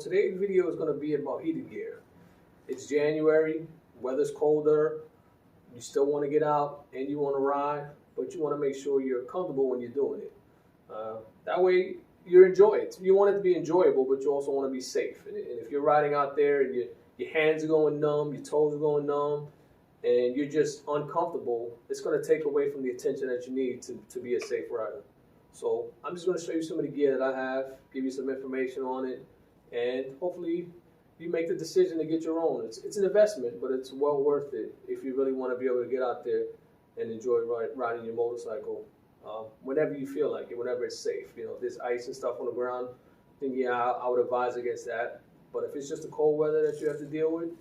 today's video is going to be about heated gear. It's January, weather's colder, you still want to get out and you want to ride, but you want to make sure you're comfortable when you're doing it. That way you enjoy it. You want it to be enjoyable, but you also want to be safe. And if you're riding out there and your hands are going numb, your toes are going numb, and you're just uncomfortable, it's going to take away from the attention that you need to be a safe rider. So I'm just going to show you some of the gear that I have, give you some information on it, and hopefully you make the decision to get your own. It's an investment, but it's well worth it if you really want to be able to get out there and enjoy riding your motorcycle whenever you feel like it, whenever it's safe. You know, if there's ice and stuff on the ground, then yeah, I would advise against that. But if it's just the cold weather that you have to deal with,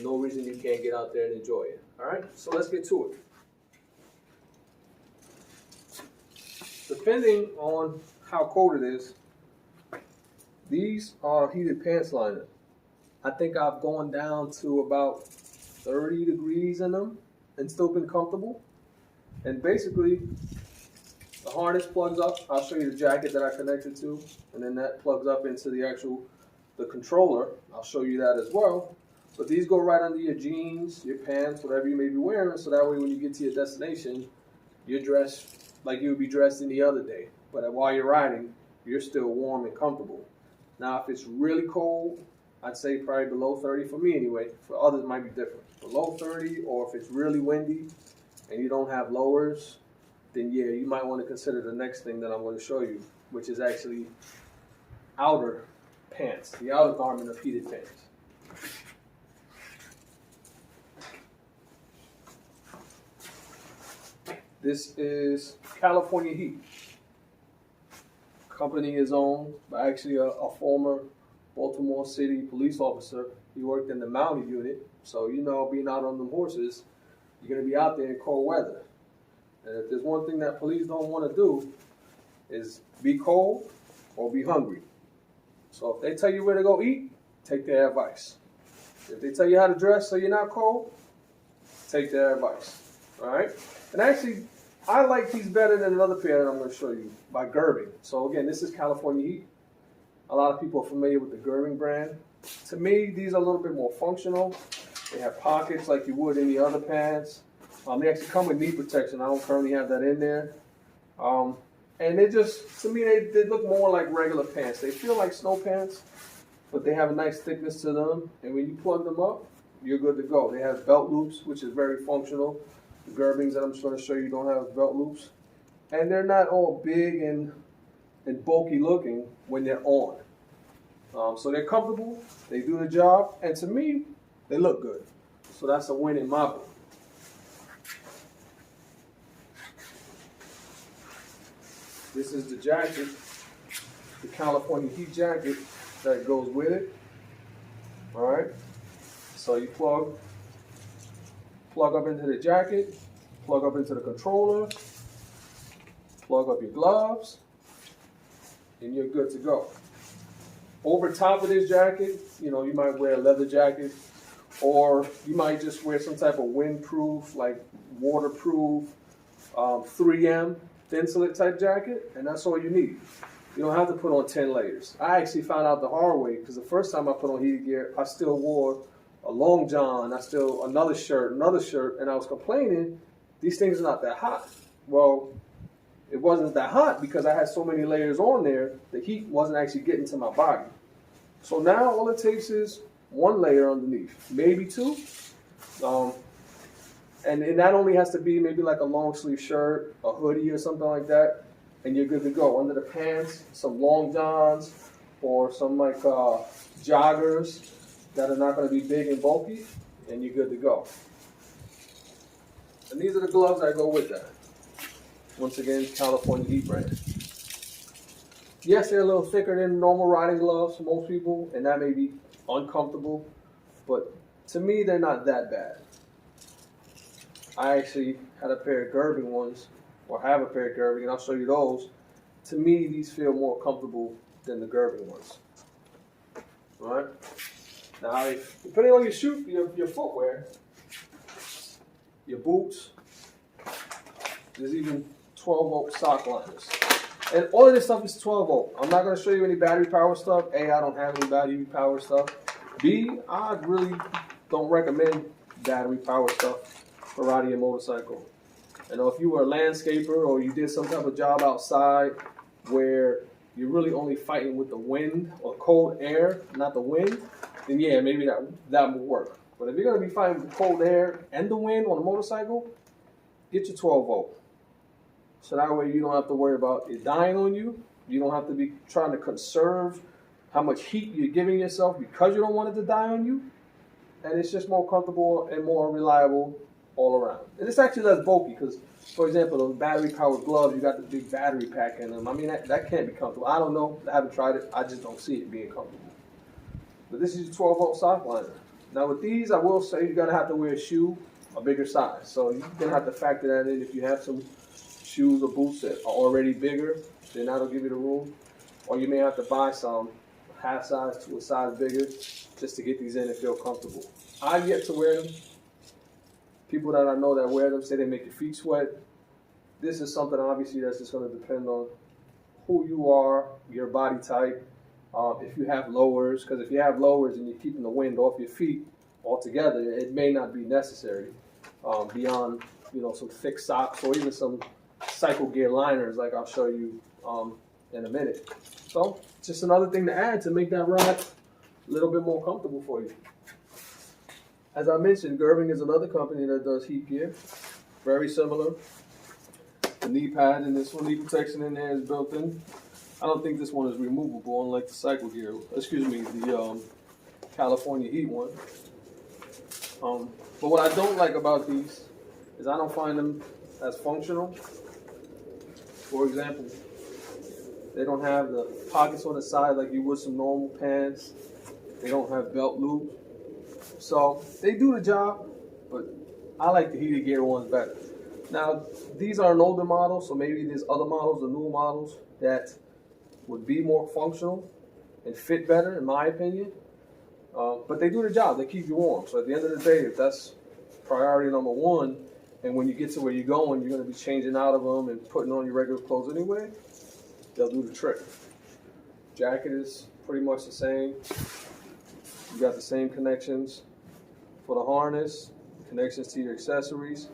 no reason you can't get out there and enjoy it. All right, so let's get to it. Depending on how cold it is, these are heated pants liners. I think I've gone down to about 30 degrees in them and still been comfortable. And basically, the harness plugs up. I'll show you the jacket that I connected to, and then that plugs up into the controller. I'll show you that as well. But these go right under your jeans, your pants, whatever you may be wearing, so that way when you get to your destination, you're dressed like you would be dressed any other day. But while you're riding, you're still warm and comfortable. Now, if it's really cold, I'd say probably below 30 for me anyway. For others, it might be different. Below 30, or if it's really windy and you don't have lowers, then yeah, you might want to consider the next thing that I'm going to show you, which is actually outer pants, the outer garment of heated pants. This is California Heat. Company is owned by actually a former Baltimore City police officer. He worked in the mounted unit, so you know, being out on them horses, you're going to be out there in cold weather. And if there's one thing that police don't want to do is be cold or be hungry. So if they tell you where to go eat, take their advice. If they tell you how to dress so you're not cold, take their advice. All right? And actually, I like these better than another pair that I'm going to show you by Gerbing. So again, this is California Heat. A lot of people are familiar with the Gerbing brand. To me, these are a little bit more functional. They have pockets like you would in the other pants. They actually come with knee protection. I don't currently have that in there. And they just, to me, they look more like regular pants. They feel like snow pants, but they have a nice thickness to them. And when you plug them up, you're good to go. They have belt loops, which is very functional. The Gerbings that I'm just going to show you don't have belt loops. And they're not all big and bulky looking when they're on. So they're comfortable, they do the job, and to me, they look good. So that's a win in my book. This is the jacket, the California Heat jacket that goes with it. All right, so you plug up into the jacket, plug up into the controller, plug up your gloves, and you're good to go. Over top of this jacket, you know, you might wear a leather jacket, or you might just wear some type of windproof, like waterproof, 3M, thin slit type jacket, and that's all you need. You don't have to put on 10 layers. I actually found out the hard way, because the first time I put on heated gear, I still wore a long john, another shirt, and I was complaining, these things are not that hot. Well, it wasn't that hot because I had so many layers on there, the heat wasn't actually getting to my body. So now all it takes is one layer underneath, maybe two. And that only has to be maybe like a long sleeve shirt, a hoodie or something like that, and you're good to go. Under the pants, some long johns or some like joggers that are not going to be big and bulky, and you're good to go. And these are the gloves that go with that. Once again, California Heat brand. Yes, they're a little thicker than normal riding gloves for most people, and that may be uncomfortable, but to me, they're not that bad. I actually had a pair of Gerbing ones, or have a pair of Gerbing, and I'll show you those. To me, these feel more comfortable than the Gerbing ones. All right? Now, depending on your footwear, your boots, there's even 12-volt sock liners. And all of this stuff is 12 volt. I'm not going to show you any battery power stuff. A, I don't have any battery power stuff. B, I really don't recommend battery power stuff for riding your motorcycle. You know, if you were a landscaper or you did some type of job outside where you're really only fighting with the wind or cold air, not the wind, then yeah, maybe that will work. But if you're going to be fighting with the cold air and the wind on a motorcycle, get your 12 volt. So that way you don't have to worry about it dying on you. You don't have to be trying to conserve how much heat you're giving yourself because you don't want it to die on you. And it's just more comfortable and more reliable all around. And it's actually less bulky because, for example, those battery-powered gloves, you got the big battery pack in them. I mean, that can't be comfortable. I don't know. I haven't tried it. I just don't see it being comfortable. But this is your 12-volt sock liner. Now with these, I will say you're going to have to wear a shoe a bigger size. So you're going to have to factor that in. If you have some shoes or boots that are already bigger, then that'll give you the room. Or you may have to buy some half size to a size bigger just to get these in and feel comfortable. I've yet to wear them. People that I know that wear them say they make your feet sweat. This is something obviously that's just going to depend on who you are, your body type, if you have lowers, because if you have lowers and you're keeping the wind off your feet altogether, it may not be necessary beyond, you know, some thick socks or even some cycle gear liners like I'll show you in a minute. So just another thing to add to make that ride a little bit more comfortable for you. As I mentioned, Gerbing is another company that does heat gear. Very similar. The knee pad and this one, knee protection in there is built in. I don't think this one is removable, unlike the cycle gear. Excuse me, the California heat one. But what I don't like about these is I don't find them as functional. For example, they don't have the pockets on the side like you would some normal pants. They don't have belt loop. So they do the job, but I like the heated gear ones better. Now, these are an older model, so maybe there's other models, the newer models, that would be more functional and fit better, in my opinion. But they do the job. They keep you warm. So at the end of the day, if that's priority number one, and when you get to where you're going, you're going to be changing out of them and putting on your regular clothes anyway, they'll do the trick. Jacket is pretty much the same. You got the same connections for the harness, connections to your accessories.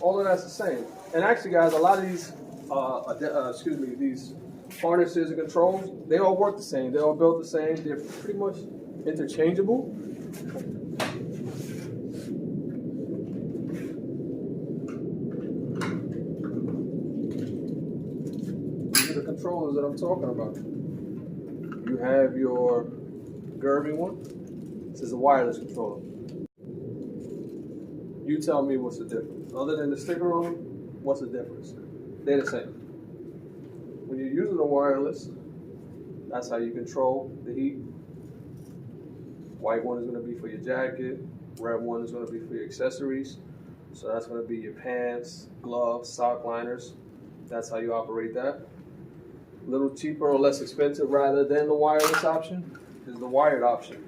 All of that's the same. And actually, guys, a lot of these, these harnesses and controls, they all work the same. They're all built the same. They're pretty much interchangeable. These are the controllers that I'm talking about. You have your Gerbing one. This is a wireless controller. You tell me what's the difference. Other than the sticker on them, what's the difference? They're the same. When you're using a wireless, that's how you control the heat. White one is going to be for your jacket. Red one is going to be for your accessories. So that's going to be your pants, gloves, sock liners. That's how you operate that. A little cheaper or less expensive rather than the wireless option is the wired option.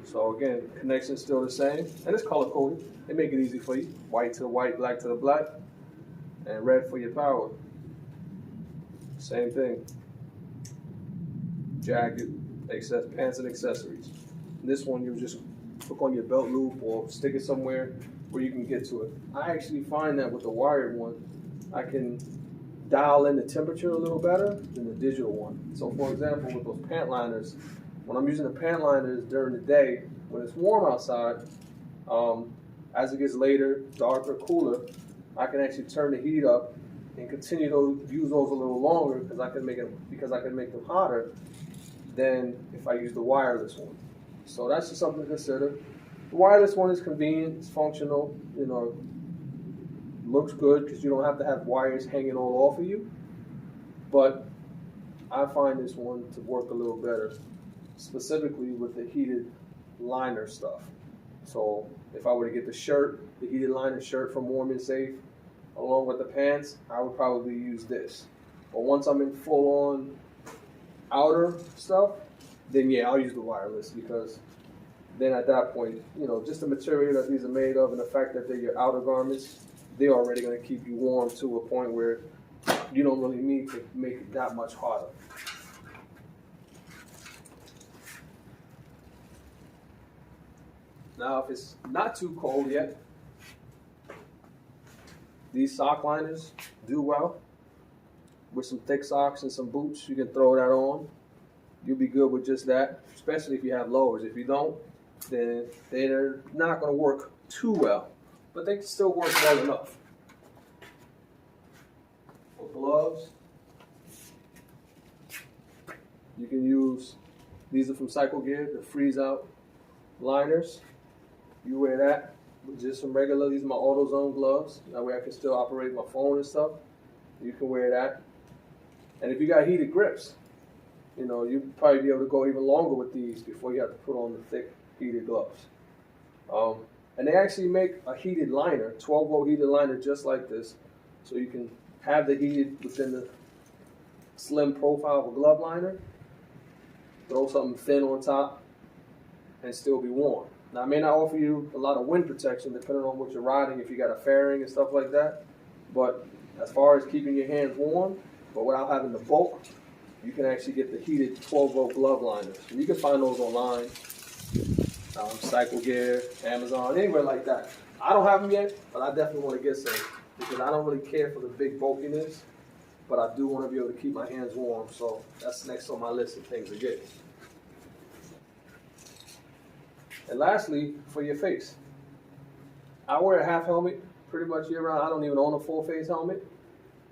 So again, connection's still the same, and it's color coded. They make it easy for you. White to the white, black to the black, and red for your power. Same thing. Jacket, pants and accessories. This one you just hook on your belt loop or stick it somewhere where you can get to it. I actually find that with the wired one, I can dial in the temperature a little better than the digital one. So for example, with those pant liners, when I'm using the pant liners during the day, when it's warm outside, as it gets later, darker, cooler, I can actually turn the heat up and continue to use those a little longer because I can make them hotter than if I use the wireless one. So that's just something to consider. The wireless one is convenient, it's functional, you know, looks good because you don't have to have wires hanging all off of you. But I find this one to work a little better, specifically with the heated liner stuff. So if I were to get the heated liner shirt from Warm&Safe, along with the pants, I would probably use this. But once I'm in full-on outer stuff, then yeah, I'll use the wireless because then at that point, you know, just the material that these are made of and the fact that they're your outer garments, they're already going to keep you warm to a point where you don't really need to make it that much harder. Now, if it's not too cold yet, these sock liners do well. With some thick socks and some boots, you can throw that on. You'll be good with just that, especially if you have lowers. If you don't, then they're not going to work too well, but they can still work well enough. For gloves, you can use, these are from Cycle Gear, the freeze out liners. You wear that with just some regular, these are my AutoZone gloves. That way I can still operate my phone and stuff. You can wear that. And if you got heated grips, you know, you'd probably be able to go even longer with these before you have to put on the thick heated gloves. And they actually make a heated liner, 12-volt heated liner just like this. So you can have the heated within the slim profile of a glove liner, throw something thin on top, and still be warm. Now, it may not offer you a lot of wind protection depending on what you're riding, if you got a fairing and stuff like that. But as far as keeping your hands warm, but without having the bulk, you can actually get the heated 12-volt glove liners. And you can find those online, Cycle Gear, Amazon, anywhere like that. I don't have them yet, but I definitely want to get some because I don't really care for the big bulkiness, but I do want to be able to keep my hands warm. So that's next on my list of things to get. And lastly, for your face. I wear a half helmet pretty much year round. I don't even own a full face helmet.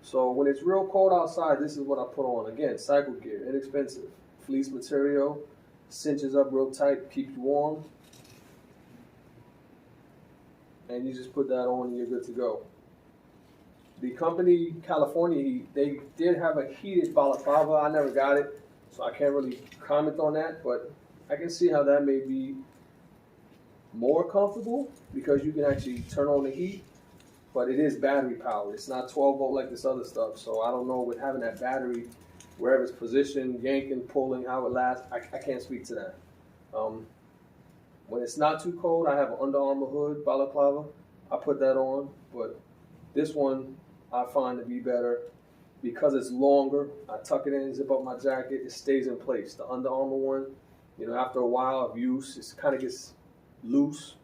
So when it's real cold outside, this is what I put on. Again, Cycle Gear, inexpensive. Fleece material, cinches up real tight, keeps you warm. And you just put that on and you're good to go. The company, California Heat, they did have a heated balaclava. I never got it, so I can't really comment on that, but I can see how that may be more comfortable because you can actually turn on the heat. But it is battery powered. It's not 12-volt like this other stuff. So I don't know with having that battery, wherever it's positioned, yanking, pulling, how it lasts. I can't speak to that. When it's not too cold, I have an Under Armour hood, balaclava. I put that on. But this one I find to be better because it's longer. I tuck it in, zip up my jacket. It stays in place. The Under Armour one, you know, after a while of use, it kind of gets loose.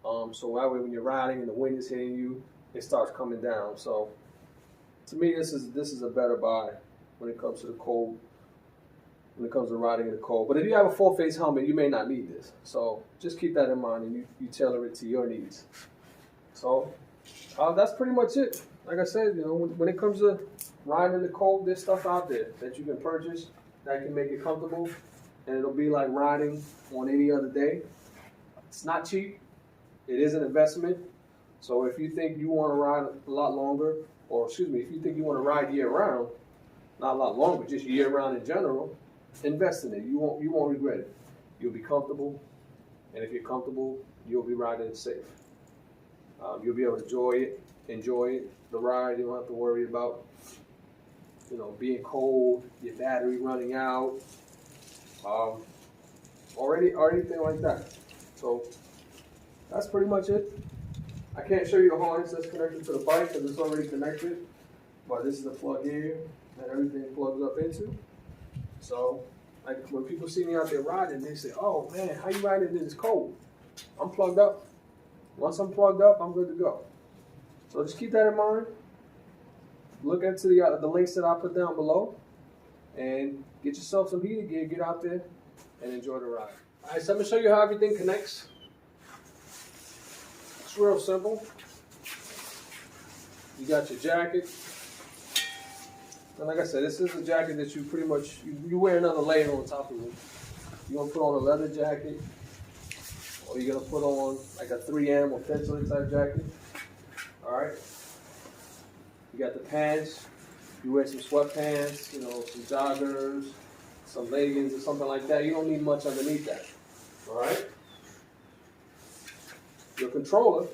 So that way when you're riding and the wind is hitting you, it starts coming down. So to me, this is a better buy when it comes to the cold, when it comes to riding in the cold. But if you have a full face helmet, you may not need this. So just keep that in mind and you tailor it to your needs. So that's pretty much it. Like I said, you know, when it comes to riding in the cold, there's stuff out there that you can purchase that can make it comfortable. And it'll be like riding on any other day. It's not cheap. It is an investment. So if you think you want to ride a lot longer, or excuse me, if you think you want to ride year round, not a lot longer, just year round in general, invest in it. You won't regret it. You'll be comfortable, and if you're comfortable, you'll be riding safe. You'll be able to enjoy the ride. You don't have to worry about, you know, being cold, your battery running out, or anything like that. So that's pretty much it. I can't show you the harness that's connected to the bike because it's already connected, but this is the plug here that everything plugs up into. So, like when people see me out there riding, they say, "Oh man, how you riding in this cold?" I'm plugged up. Once I'm plugged up, I'm good to go. So just keep that in mind. Look into the links that I put down below, and get yourself some heated gear. Get out there and enjoy the ride. All right, so I'm gonna show you how everything connects. It's real simple. You got your jacket. And like I said, this is a jacket that you pretty much, you wear another layer on top of it. You're going to put on a leather jacket, or you're going to put on like a 3M or pencil type jacket. All right. You got the pants. You wear some sweatpants, you know, some joggers, some leggings or something like that. You don't need much underneath that. All right. Your controller,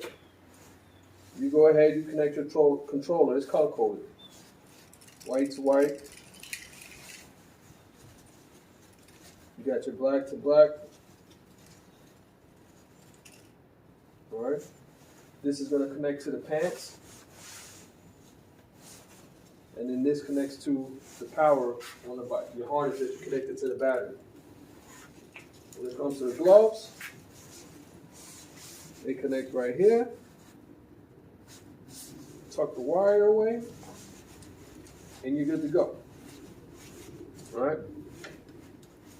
you go ahead, you connect your controller. It's color coded. White to white. You got your black to black. All right. This is going to connect to the pants. and then this connects to the power on the bike. Your harness is connected to the battery. When it comes to the gloves, they connect right here. Tuck the wire away, and you're good to go. All right?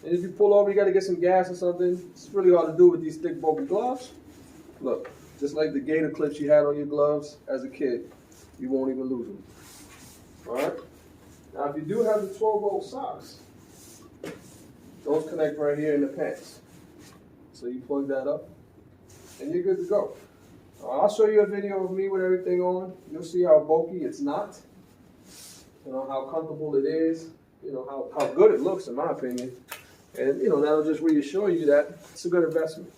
And if you pull over, you got to get some gas or something. It's really hard to do with these thick, bulky gloves. Look, just like the gator clips you had on your gloves as a kid, you won't even lose them. All right? Now, if you do have the 12-volt socks, those connect right here in the pants. So you plug that up, and you're good to go. I'll show you a video of me with everything on. You'll see how bulky it's not. You know, how comfortable it is. You know, how good it looks, in my opinion. And, you know, that'll just reassure you that it's a good investment.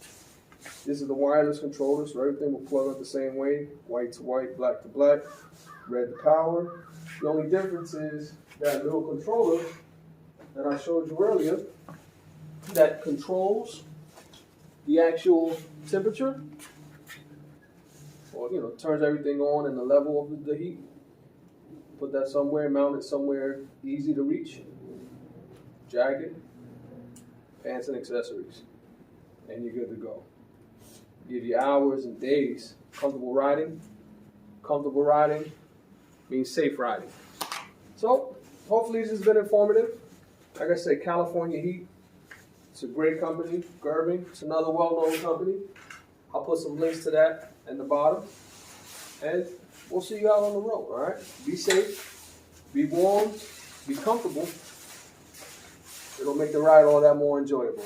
This is the wireless controller, so everything will plug up the same way. White to white, black to black, red to power. The only difference is that little controller that I showed you earlier that controls the actual temperature, or, you know, turns everything on and the level of the heat. Put that somewhere, mount it somewhere easy to reach. Jacket, pants and accessories, and you're good to go. Give you hours and days. Comfortable riding. Comfortable riding means safe riding. So, hopefully this has been informative. Like I said, California Heat. It's a great company. Gerbing. It's another well-known company. I'll put some links to that in the bottom. And we'll see you out on the road, all right? Be safe. Be warm. Be comfortable. It'll make the ride all that more enjoyable.